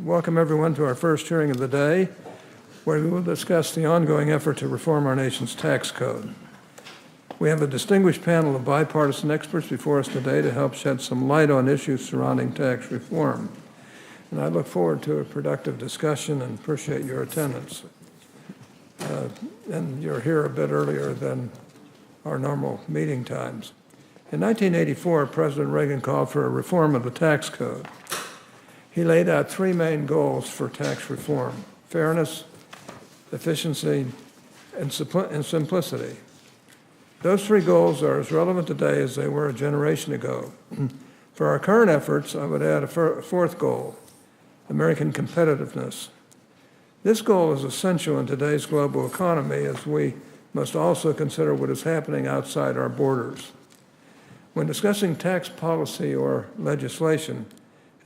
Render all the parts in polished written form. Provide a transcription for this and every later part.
Welcome everyone to our first hearing of the day, where we will discuss the ongoing effort to reform our nation's tax code. We have a distinguished panel of bipartisan experts before us today to help shed some light on issues surrounding tax reform. And I look forward to a productive discussion and appreciate your attendance. And you're here a bit earlier than our normal meeting times. In 1984, President Reagan called for a reform of the tax code. He laid out three main goals for tax reform: fairness, efficiency, and simplicity. Those three goals are as relevant today as they were a generation ago. For our current efforts, I would add a fourth goal: American competitiveness. This goal is essential in today's global economy, as we must also consider what is happening outside our borders. When discussing tax policy or legislation,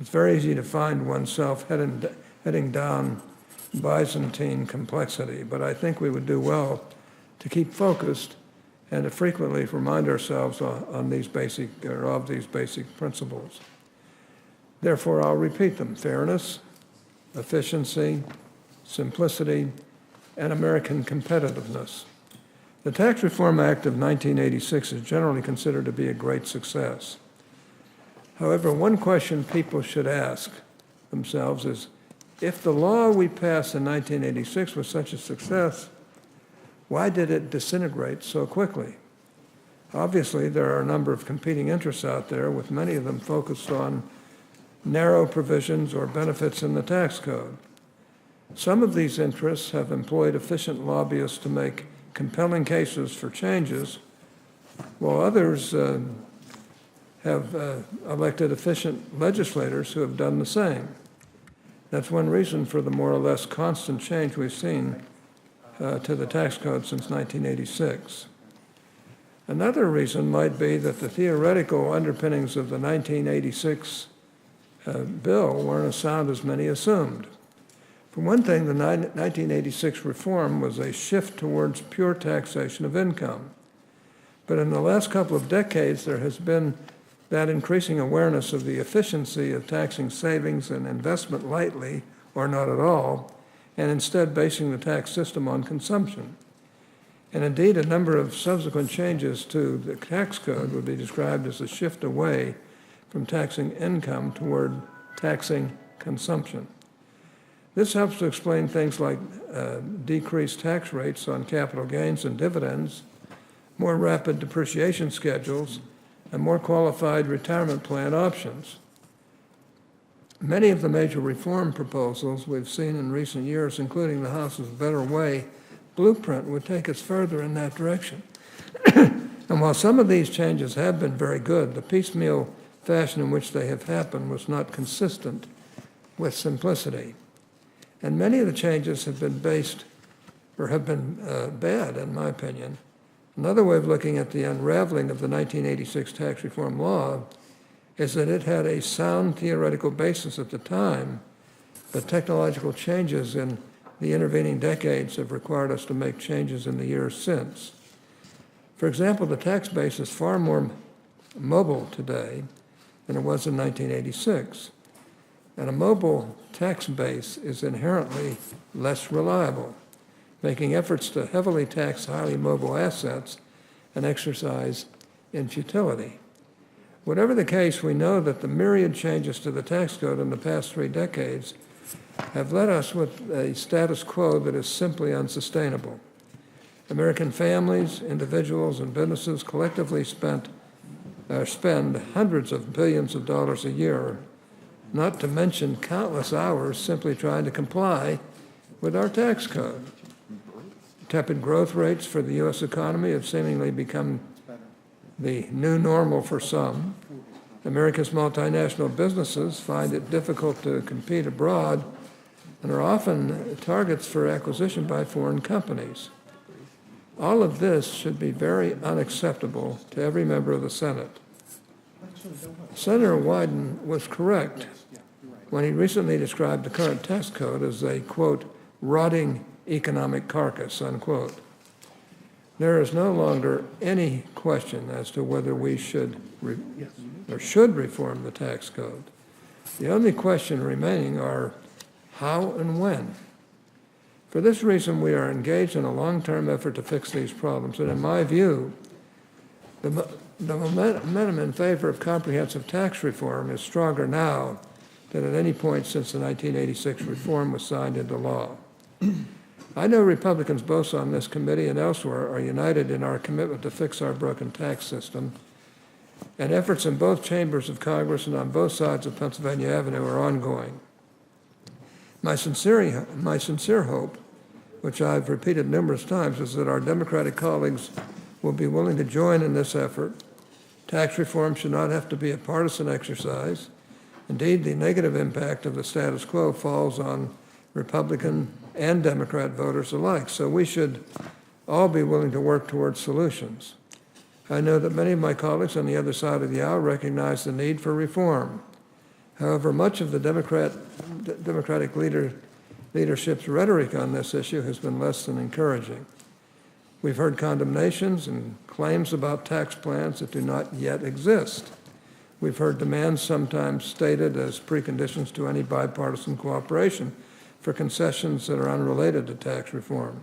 it's very easy to find oneself heading down Byzantine complexity, but I think we would do well to keep focused and to frequently remind ourselves of these basic principles. Therefore, I'll repeat them: fairness, efficiency, simplicity, and American competitiveness. The Tax Reform Act of 1986 is generally considered to be a great success. However, one question people should ask themselves is, if the law we passed in 1986 was such a success, why did it disintegrate so quickly? Obviously, there are a number of competing interests out there, with many of them focused on narrow provisions or benefits in the tax code. Some of these interests have employed efficient lobbyists to make compelling cases for changes, while others have elected efficient legislators who have done the same. That's one reason for the more or less constant change we've seen to the tax code since 1986. Another reason might be that the theoretical underpinnings of the 1986 bill weren't as sound as many assumed. For one thing, the 1986 reform was a shift towards pure taxation of income. But in the last couple of decades, there has been that increasing awareness of the efficiency of taxing savings and investment lightly or not at all, and instead basing the tax system on consumption. And indeed, a number of subsequent changes to the tax code would be described as a shift away from taxing income toward taxing consumption. This helps to explain things like decreased tax rates on capital gains and dividends, more rapid depreciation schedules, and more qualified retirement plan options. Many of the major reform proposals we've seen in recent years, including the House's Better Way blueprint, would take us further in that direction. And while some of these changes have been very good, the piecemeal fashion in which they have happened was not consistent with simplicity. And many of the changes have been bad, in my opinion. Another way of looking at the unraveling of the 1986 tax reform law is that it had a sound theoretical basis at the time, but technological changes in the intervening decades have required us to make changes in the years since. For example, the tax base is far more mobile today than it was in 1986. And a mobile tax base is inherently less reliable, making efforts to heavily tax highly mobile assets an exercise in futility. Whatever the case, we know that the myriad changes to the tax code in the past 3 decades have led us with a status quo that is simply unsustainable. American families, individuals, and businesses collectively spend hundreds of billions of dollars a year, not to mention countless hours simply trying to comply with our tax code. Tepid growth rates for the U.S. economy have seemingly become the new normal for some. America's multinational businesses find it difficult to compete abroad and are often targets for acquisition by foreign companies. All of this should be very unacceptable to every member of the Senate. Senator Wyden was correct when he recently described the current tax code as a, quote, rotting economic carcass, unquote. There is no longer any question as to whether we should reform the tax code. The only question remaining are How and when? For this reason, we are engaged in a long-term effort to fix these problems, and in my view, the momentum in favor of comprehensive tax reform is stronger now than at any point since the 1986 reform was signed into law. I know Republicans both on this committee and elsewhere are united in our commitment to fix our broken tax system, and efforts in both chambers of Congress and on both sides of Pennsylvania Avenue are ongoing. My sincere hope, which I've repeated numerous times, is that our Democratic colleagues will be willing to join in this effort. Tax reform should not have to be a partisan exercise. Indeed, the negative impact of the status quo falls on Republican and Democrat voters alike, so we should all be willing to work towards solutions. I know that many of my colleagues on the other side of the aisle recognize the need for reform. However, much of the Democratic leadership's rhetoric on this issue has been less than encouraging. We've heard condemnations and claims about tax plans that do not yet exist. We've heard demands sometimes stated as preconditions to any bipartisan cooperation for concessions that are unrelated to tax reform.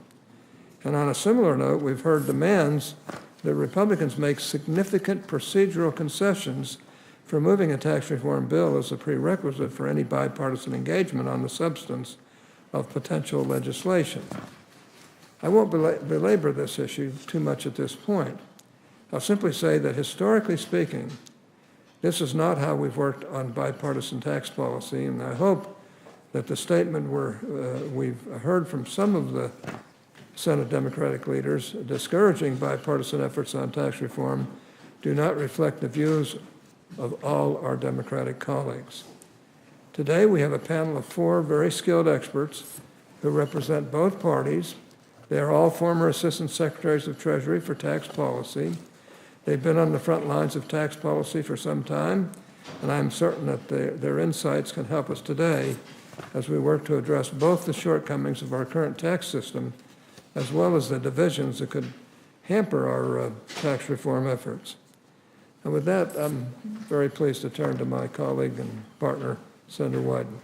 And on a similar note, we've heard demands that Republicans make significant procedural concessions for moving a tax reform bill as a prerequisite for any bipartisan engagement on the substance of potential legislation. I won't belabor this issue too much at this point. I'll simply say that historically speaking, this is not how we've worked on bipartisan tax policy, and I hope that the statement we've heard from some of the Senate Democratic leaders discouraging bipartisan efforts on tax reform do not reflect the views of all our Democratic colleagues. Today, we have a panel of 4 very skilled experts who represent both parties. They are all former Assistant Secretaries of Treasury for tax policy. They've been on the front lines of tax policy for some time, and I'm certain that their insights can help us today as we work to address both the shortcomings of our current tax system as well as the divisions that could hamper our tax reform efforts. And with that, I'm very pleased to turn to my colleague and partner, Senator Wyden.